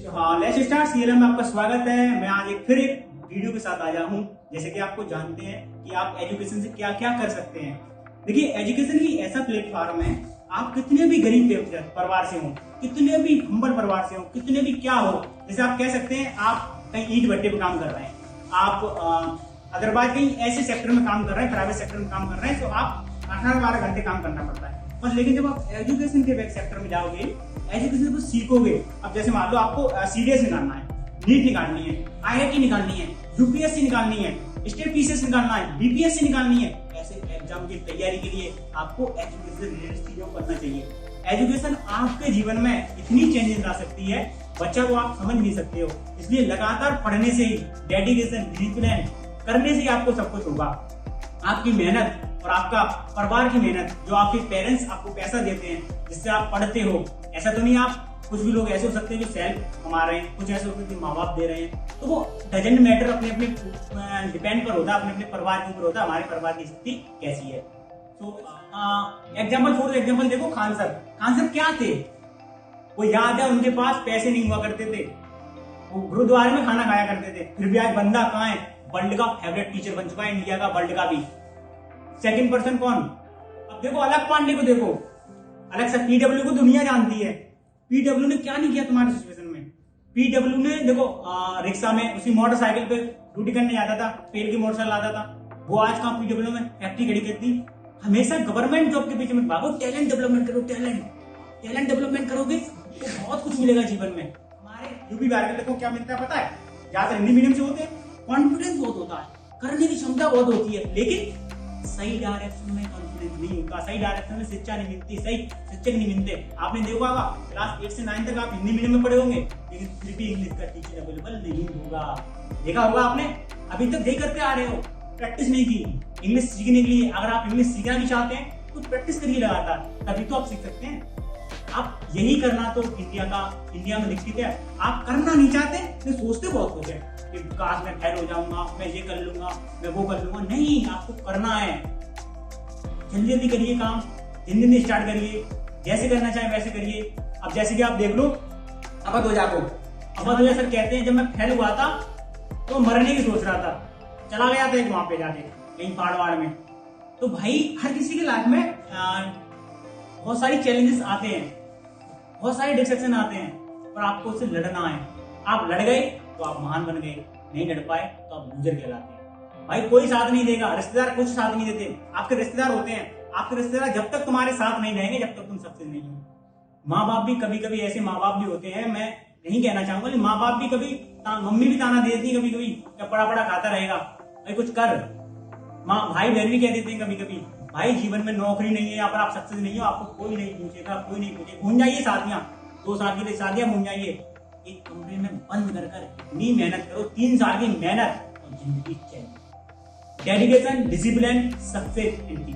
हाँ, let's start CLM में आपका स्वागत है। मैं आज फिर एक वीडियो के साथ आया हूँ। जैसे कि आपको जानते हैं कि आप एजुकेशन से क्या क्या कर सकते हैं। देखिए, एजुकेशन ही ऐसा प्लेटफॉर्म है, आप कितने भी गरीब परिवार से हो, कितने भी हम्बल परिवार से हो, कितने भी क्या हो, जैसे आप कह सकते हैं आप कहीं ईंट भट्टे पे काम कर रहे हैं, आप अदरवाइज कहीं ऐसे सेक्टर में काम कर रहे हैं, प्राइवेट सेक्टर में काम कर रहे हैं, तो आप 18-12 घंटे काम करना पड़ता है। बस लेकिन जब आप एजुकेशन के बैक सेक्टर में जाओगे, एजुकेशन को सीखोगे, अब जैसे मान लो आपको सीडीएस निकालना है, नीट निकालनी है, आईआईटी निकालनी है, यूपीएससी निकालनी है, स्टेट पीसीएस निकालना है, बीपीएससी निकालनी है, ऐसे एग्जाम की तैयारी के लिए आपको एजुकेशन रिलेटेड चीजों को करना चाहिए। एजुकेशन आपके जीवन में इतनी चेंजेस ला सकती है, बच्चा को आप समझ नहीं सकते हो। इसलिए लगातार पढ़ने से ही, डेडिकेशन, डिसिप्लिन करने से ही आपको सब कुछ होगा। आपकी मेहनत और आपका परिवार की मेहनत, जो आपके पेरेंट्स आपको पैसा देते हैं जिससे आप पढ़ते हो, ऐसा तो नहीं आप कुछ भी लोग ऐसे हो सकते हैं जो सेल्फ कमा रहे हैं, कुछ ऐसे होते हैं माँ बाप दे रहे हैं, तो वो डजंट मैटर, अपने अपने डिपेंड पर होता है, अपने अपने परिवार के ऊपर होता है, हमारे परिवार की स्थिति कैसी है। तो एग्जाम्पल देखो, खान साहब क्या थे, वो याद है उनके पास पैसे नहीं हुआ करते थे, वो गुरुद्वारे में खाना खाया करते थे, फिर भी आज बंदा कहाँ है, वर्ल्ड का फेवरेट टीचर बन चुका है, इंडिया का, वर्ल्ड का भी। सेकंड पर्सन कौन, अब देखो अलग पांडे को, देखो अलग से पीडब्ल्यू को दुनिया जानती है। पीडब्ल्यू ने क्या नहीं किया तुम्हारे सिचुएशन में। पीडब्ल्यू ने देखो रिक्शा में, उसी मोटरसाइकिल पे ड्यूटी करने जाता था, पेड़ की मोटरसाइकिल लाता था, वो आज कहाँ पीडब्ल्यू में फैक्ट्री खड़ी करती। हमेशा गवर्नमेंट जॉब के पीछे मत भागो, टैलेंट डेवलपमेंट करो, टैलेंट डेवलपमेंट करोगे तो बहुत कुछ मिलेगा जीवन में। हमारे यूपी बिहार के लोगों को क्या मिलता है पता है, ज्यादातर हिंदी मीडियम से होते हैं, कॉन्फिडेंस बहुत होता है, करने की क्षमता बहुत होती है, लेकिन सही डायरेक्शन में कॉन्फिडेंस नहीं होता, सही डायरेक्शन में शिक्षा नहीं मिलती, सही शिक्षक नहीं मिलते। आपने देखा होगा क्लास 8 से 9 तक आप हिंदी मीडियम में पढ़े होंगे, लेकिन फिर भी इंग्लिश का टीचर अवेलेबल नहीं होगा। देखा होगा आपने, अभी तक देख करके आ रहे हो, प्रैक्टिस नहीं की इंग्लिश सीखने के लिए। अगर आप इंग्लिश सीखना भी चाहते हैं तो प्रैक्टिस करिए लगातार, तभी तो आप सीख सकते हैं। आप यही करना तो इंडिया में लिखित है। आप करना नहीं चाहते तो सोचते बहुत कुछ है कि काश मैं फेल हो जाऊंगा, मैं ये कर लूंगा, मैं वो कर लूंगा। नहीं, आपको करना है, जल्दी जल्दी करिए काम, दिन स्टार्ट करिए, जैसे करना चाहे वैसे करिए। अब जैसे कि आप देख लो अवध ओझा को, अवध ओझा सर कहते हैं जब मैं फेल हुआ था तो मरने की सोच रहा था, चला गया था एक वहां पे जाके कहीं पहाड़ में। तो भाई हर किसी के लाइफ में बहुत सारी चैलेंजेस आते हैं, बहुत सारे डिस्ट्रक्शन आते हैं, पर आपको उससे लड़ना है। आप लड़ गए तो आप महान बन गए, नहीं लड़ पाए तो आप लूजर कहलाते हैं। भाई कोई साथ नहीं देगा, रिश्तेदार कुछ साथ नहीं देते। आपके रिश्तेदार होते हैं, आपके रिश्तेदार जब तक तुम्हारे साथ नहीं रहेंगे जब तक तुम सक्सेस नहीं हो। माँ बाप भी कभी कभी ऐसे माँ बाप भी होते हैं, मैं नहीं कहना चाहूंगा, लेकिन माँ बाप भी कभी, मम्मी भी ताना देती है कभी कभी, क्या पड़ा पड़ा खाता रहेगा, भाई कुछ कर। माँ भाई बहन भी कह देते हैं कभी कभी, भाई जीवन में नौकरी नहीं है, यहाँ पर आप सक्सेस नहीं हो, आपको कोई नहीं पूछेगा, कोई नहीं पूछेगा, भूल जाइए शादियां, 2 साल की शादियां भूल जाइए, एक कमरे में बंद कर इतनी मेहनत करो, 3 साल की मेहनत और जिंदगी change. Dedication, discipline, success and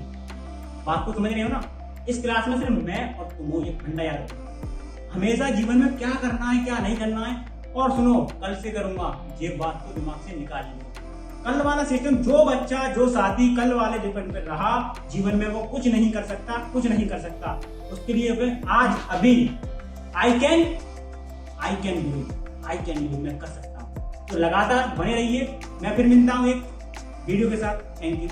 बात को समझ रहे हो ना। इस क्लास में सिर्फ मैं और तुम हो, ये फंडा याद रखो। हमेशा जीवन में क्या करना है क्या नहीं करना है, और सुनो कल से करूंगा, ये बात को दिमाग से निकाल लो। कल वाला सिस्टम, जो बच्चा जो साथी कल वाले डिपेंड पर रहा जीवन में, वो कुछ नहीं कर सकता, कुछ नहीं कर सकता। उसके लिए आज अभी आई कैन डू, मैं कर सकता हूँ। तो लगातार बने रहिए। मैं फिर मिलता हूँ एक वीडियो के साथ। Thank you.